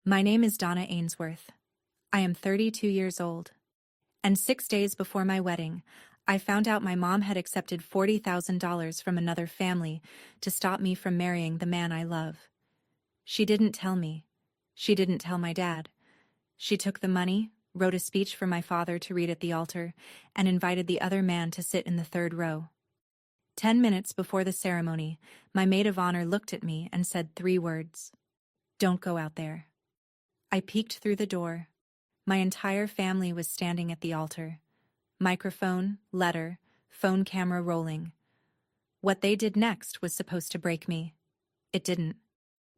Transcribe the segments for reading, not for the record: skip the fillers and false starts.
My name is Donna Ainsworth. I am 32 years old. And 6 days before my wedding, I found out my mom had accepted $40,000 from another family to stop me from marrying the man I love. She didn't tell me. She didn't tell my dad. She took the money, wrote a speech for my father to read at the altar, and invited the other man to sit in the third row. 10 minutes before the ceremony, my maid of honor looked at me and said 3 words. Don't go out there. I peeked through the door. My entire family was standing at the altar. Microphone, letter, phone camera rolling. What they did next was supposed to break me. It didn't.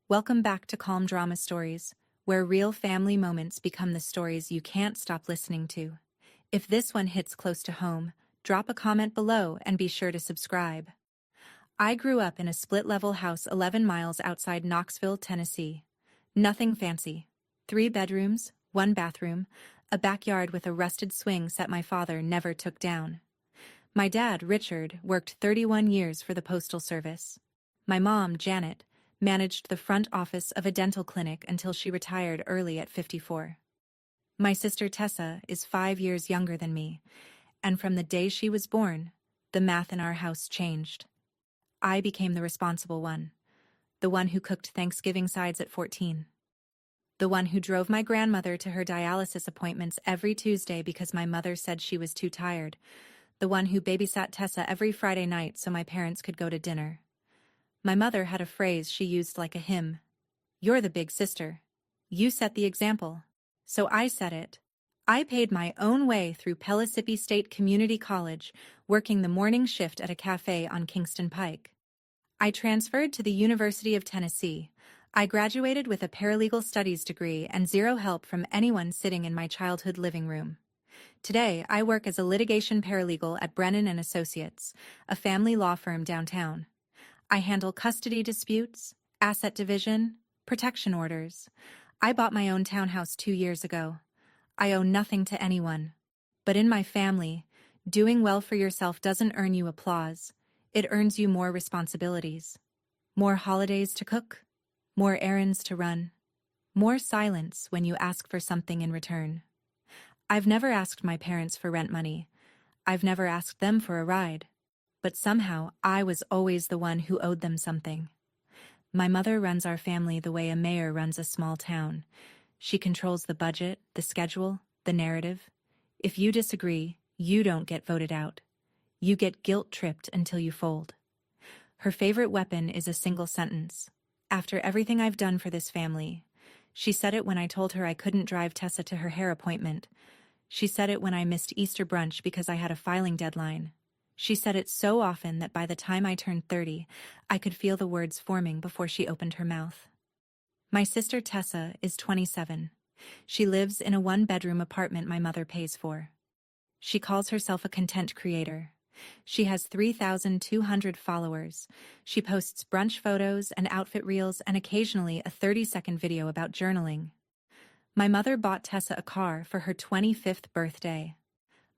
Welcome back to Calm Drama Stories, where real family moments become the stories you can't stop listening to. If this one hits close to home, drop a comment below and be sure to subscribe. I grew up in a split-level house 11 miles outside Knoxville, Tennessee. Nothing fancy. 3 bedrooms, 1 bathroom, a backyard with a rusted swing set my father never took down. My dad, Richard, worked 31 years for the Postal Service. My mom, Janet, managed the front office of a dental clinic until she retired early at 54. My sister Tessa is 5 years younger than me, and from the day she was born, the math in our house changed. I became the responsible one, the one who cooked Thanksgiving sides at 14. The one who drove my grandmother to her dialysis appointments every Tuesday because my mother said she was too tired. The one who babysat Tessa every Friday night so my parents could go to dinner. My mother had a phrase she used like a hymn. You're the big sister. You set the example. So I said it. I paid my own way through Pellissippi State Community College, working the morning shift at a cafe on Kingston Pike. I transferred to the University of Tennessee. I graduated with a paralegal studies degree and 0 help from anyone sitting in my childhood living room. Today, I work as a litigation paralegal at Brennan & Associates, a family law firm downtown. I handle custody disputes, asset division, protection orders. I bought my own townhouse 2 years ago. I owe nothing to anyone. But in my family, doing well for yourself doesn't earn you applause. It earns you more responsibilities. More holidays to cook. More errands to run. More silence when you ask for something in return. I've never asked my parents for rent money. I've never asked them for a ride. But somehow I was always the one who owed them something. My mother runs our family the way a mayor runs a small town. She controls the budget, the schedule, the narrative. If you disagree, you don't get voted out. You get guilt-tripped until you fold. Her favorite weapon is a single sentence. After everything I've done for this family. She said it when I told her I couldn't drive Tessa to her hair appointment. She said it when I missed Easter brunch because I had a filing deadline. She said it so often that by the time I turned 30, I could feel the words forming before she opened her mouth. My sister Tessa is 27. She lives in a 1-bedroom apartment my mother pays for. She calls herself a content creator. She has 3,200 followers. She posts brunch photos and outfit reels and occasionally a 30-second video about journaling. My mother bought Tessa a car for her 25th birthday.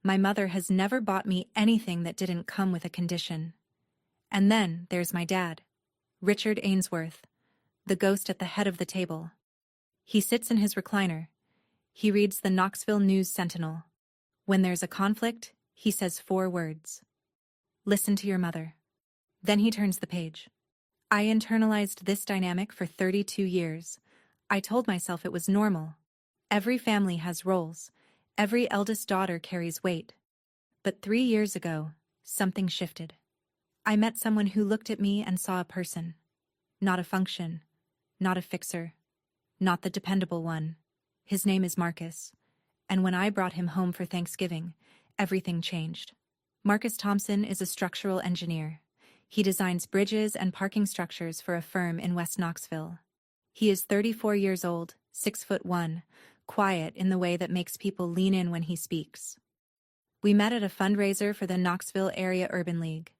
My mother has never bought me anything that didn't come with a condition. And then there's my dad, Richard Ainsworth, the ghost at the head of the table. He sits in his recliner. He reads the Knoxville News Sentinel. When there's a conflict, he says 4 words. Listen to your mother. Then he turns the page. I internalized this dynamic for 32 years. I told myself it was normal. Every family has roles. Every eldest daughter carries weight. But 3 years ago, something shifted. I met someone who looked at me and saw a person. Not a function. Not a fixer. Not the dependable one. His name is Marcus. And when I brought him home for Thanksgiving, everything changed. Marcus Thompson is a structural engineer. He designs bridges and parking structures for a firm in West Knoxville. He is 34 years old, 6'1", quiet in the way that makes people lean in when he speaks. We met at a fundraiser for the Knoxville Area Urban League.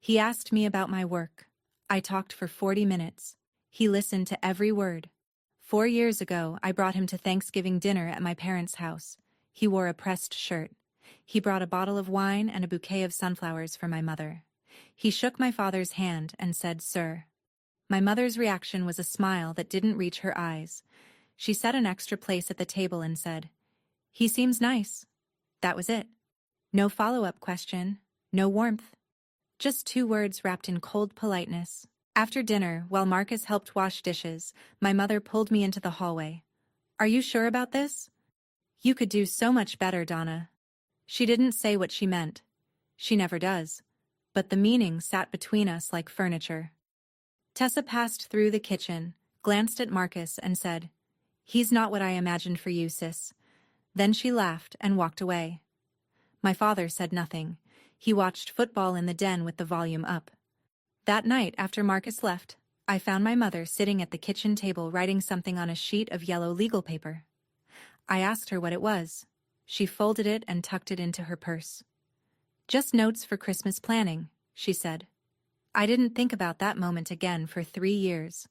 He asked me about my work. I talked for 40 minutes. He listened to every word. 4 years ago, I brought him to Thanksgiving dinner at my parents' house. He wore a pressed shirt. He brought a bottle of wine and a bouquet of sunflowers for my mother. He shook my father's hand and said, "Sir." My mother's reaction was a smile that didn't reach her eyes. She set an extra place at the table and said, "He seems nice." That was it. No follow-up question, no warmth. Just 2 words wrapped in cold politeness. After dinner, while Marcus helped wash dishes, my mother pulled me into the hallway. "Are you sure about this? You could do so much better, Donna." She didn't say what she meant. She never does. But the meaning sat between us like furniture. Tessa passed through the kitchen, glanced at Marcus, and said, "He's not what I imagined for you, sis." Then she laughed and walked away. My father said nothing. He watched football in the den with the volume up. That night, after Marcus left, I found my mother sitting at the kitchen table writing something on a sheet of yellow legal paper. I asked her what it was. She folded it and tucked it into her purse. "Just notes for Christmas planning," she said. I didn't think about that moment again for 3 years.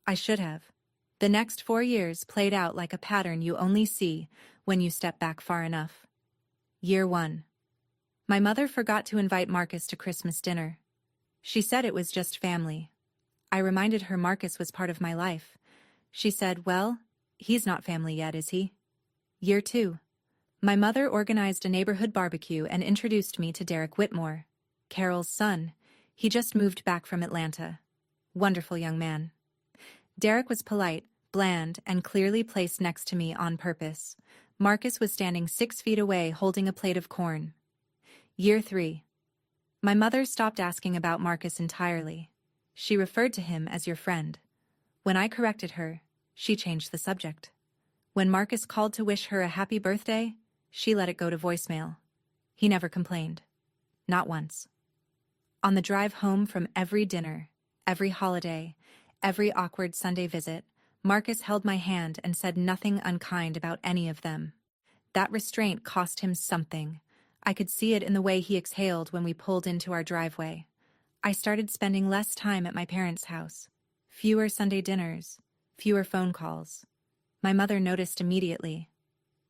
I should have. The next 4 years played out like a pattern you only see when you step back far enough. Year 1. My mother forgot to invite Marcus to Christmas dinner. She said it was just family. I reminded her Marcus was part of my life. She said, "Well, he's not family yet, is he?" Year 2. My mother organized a neighborhood barbecue and introduced me to Derek Whitmore, Carol's son. He just moved back from Atlanta. Wonderful young man. Derek was polite, bland, and clearly placed next to me on purpose. Marcus was standing 6 feet away holding a plate of corn. Year 3. My mother stopped asking about Marcus entirely. She referred to him as your friend. When I corrected her, she changed the subject. When Marcus called to wish her a happy birthday, she let it go to voicemail. He never complained. Not once. On the drive home from every dinner, every holiday, every awkward Sunday visit, Marcus held my hand and said nothing unkind about any of them. That restraint cost him something. I could see it in the way he exhaled when we pulled into our driveway. I started spending less time at my parents' house. Fewer Sunday dinners, fewer phone calls. My mother noticed immediately.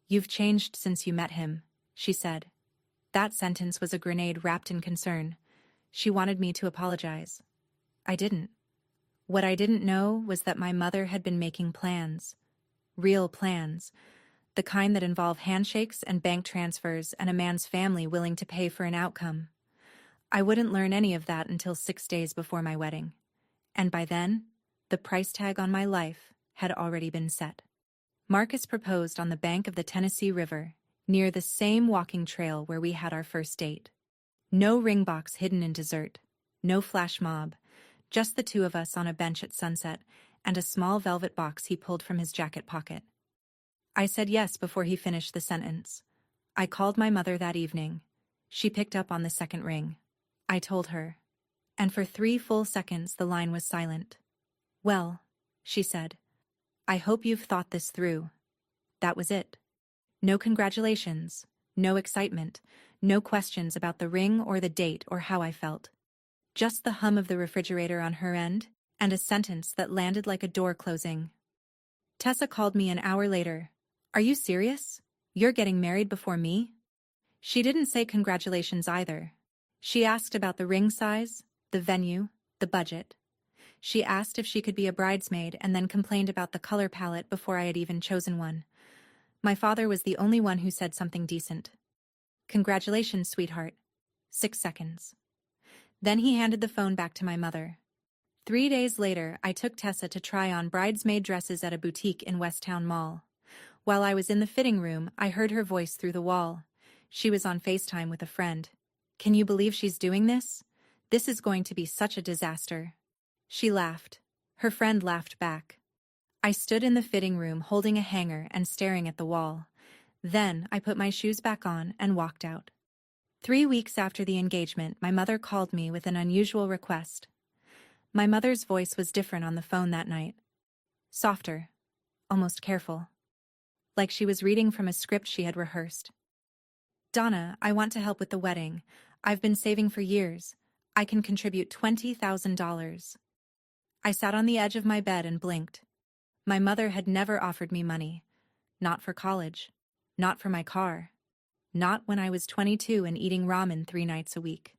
"You've changed since you met him," she said. That sentence was a grenade wrapped in concern. She wanted me to apologize. I didn't. What I didn't know was that my mother had been making plans. Real plans. The kind that involve handshakes and bank transfers and a man's family willing to pay for an outcome. I wouldn't learn any of that until 6 days before my wedding. And by then, the price tag on my life had already been set. Marcus proposed on the bank of the Tennessee River, near the same walking trail where we had our first date. No ring box hidden in dessert, no flash mob, just the 2 of us on a bench at sunset and a small velvet box he pulled from his jacket pocket. I said yes before he finished the sentence. I called my mother that evening. She picked up on the second ring. I told her. And for 3 full seconds the line was silent. "Well," she said, "I hope you've thought this through." That was it. No congratulations, no excitement, no questions about the ring or the date or how I felt. Just the hum of the refrigerator on her end, and a sentence that landed like a door closing. Tessa called me an hour later. "Are you serious? You're getting married before me?" She didn't say congratulations either. She asked about the ring size, the venue, the budget. She asked if she could be a bridesmaid and then complained about the color palette before I had even chosen one. My father was the only one who said something decent. "Congratulations, sweetheart." 6 seconds. Then he handed the phone back to my mother. 3 days later, I took Tessa to try on bridesmaid dresses at a boutique in Westtown Mall. While I was in the fitting room, I heard her voice through the wall. She was on FaceTime with a friend. "Can you believe she's doing this? This is going to be such a disaster." She laughed. Her friend laughed back. I stood in the fitting room holding a hanger and staring at the wall. Then I put my shoes back on and walked out. 3 weeks after the engagement, my mother called me with an unusual request. My mother's voice was different on the phone that night. Softer, almost careful. Like she was reading from a script she had rehearsed. "Donna, I want to help with the wedding. I've been saving for years. I can contribute $20,000. I sat on the edge of my bed and blinked. My mother had never offered me money. Not for college. Not for my car. Not when I was 22 and eating ramen 3 nights a week.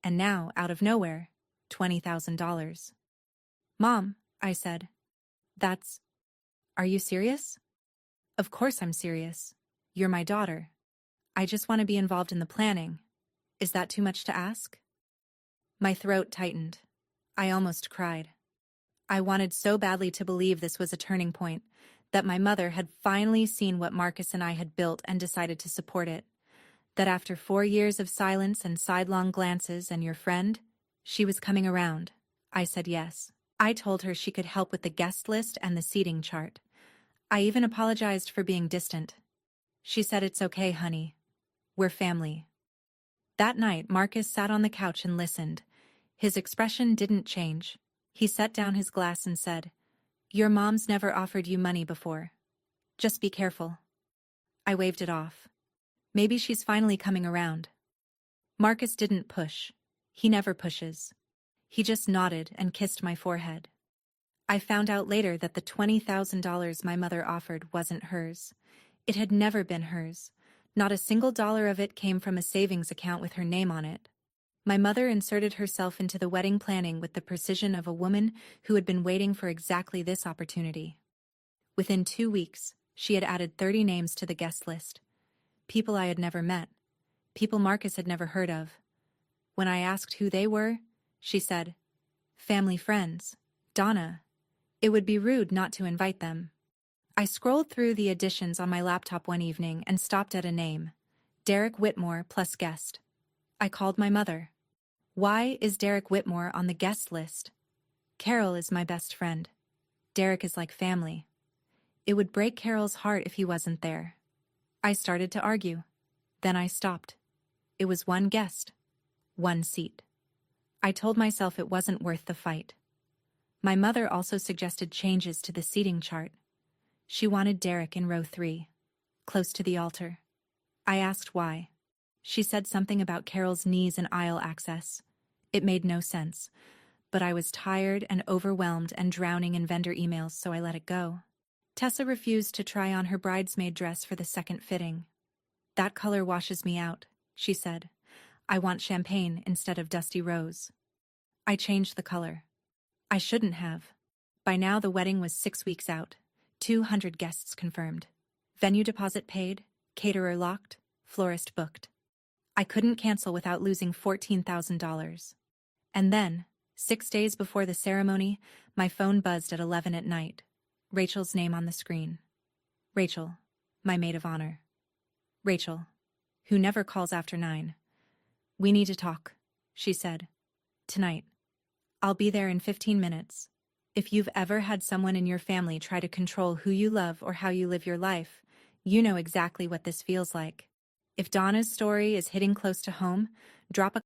And now, out of nowhere, $20,000. "Mom," I said. Are you serious? Of course I'm serious. You're my daughter. I just want to be involved in the planning. Is that too much to ask? My throat tightened. I almost cried. I wanted so badly to believe this was a turning point, that my mother had finally seen what Marcus and I had built and decided to support it. That after 4 years of silence and sidelong glances and your friend, she was coming around. I said yes. I told her she could help with the guest list and the seating chart. I even apologized for being distant. She said, "It's okay, honey. We're family." That night, Marcus sat on the couch and listened. His expression didn't change. He set down his glass and said, "Your mom's never offered you money before. Just be careful." I waved it off. Maybe she's finally coming around. Marcus didn't push. He never pushes. He just nodded and kissed my forehead. I found out later that the $20,000 my mother offered wasn't hers. It had never been hers. Not a single dollar of it came from a savings account with her name on it. My mother inserted herself into the wedding planning with the precision of a woman who had been waiting for exactly this opportunity. Within 2 weeks, she had added 30 names to the guest list. People I had never met. People Marcus had never heard of. When I asked who they were, she said, "Family friends. Donna. It would be rude not to invite them." I scrolled through the additions on my laptop one evening and stopped at a name. Derek Whitmore plus guest. I called my mother. "Why is Derek Whitmore on the guest list? Carol is my best friend. Derek is like family. It would break Carol's heart if he wasn't there." I started to argue. Then I stopped. It was one guest. One seat. I told myself it wasn't worth the fight. My mother also suggested changes to the seating chart. She wanted Derek in row 3, close to the altar. I asked why. She said something about Carol's knees and aisle access. It made no sense, but I was tired and overwhelmed and drowning in vendor emails, so I let it go. Tessa refused to try on her bridesmaid dress for the second fitting. "That color washes me out," she said. "I want champagne instead of dusty rose." I changed the color. I shouldn't have. By now the wedding was 6 weeks out. 200 guests confirmed. Venue deposit paid, caterer locked, florist booked. I couldn't cancel without losing $14,000. And then, 6 days before the ceremony, my phone buzzed at 11 at night. Rachel's name on the screen. Rachel, my maid of honor. Rachel, who never calls after 9. "We need to talk," she said. "Tonight. I'll be there in 15 minutes. If you've ever had someone in your family try to control who you love or how you live your life, you know exactly what this feels like. If Donna's story is hitting close to home, drop a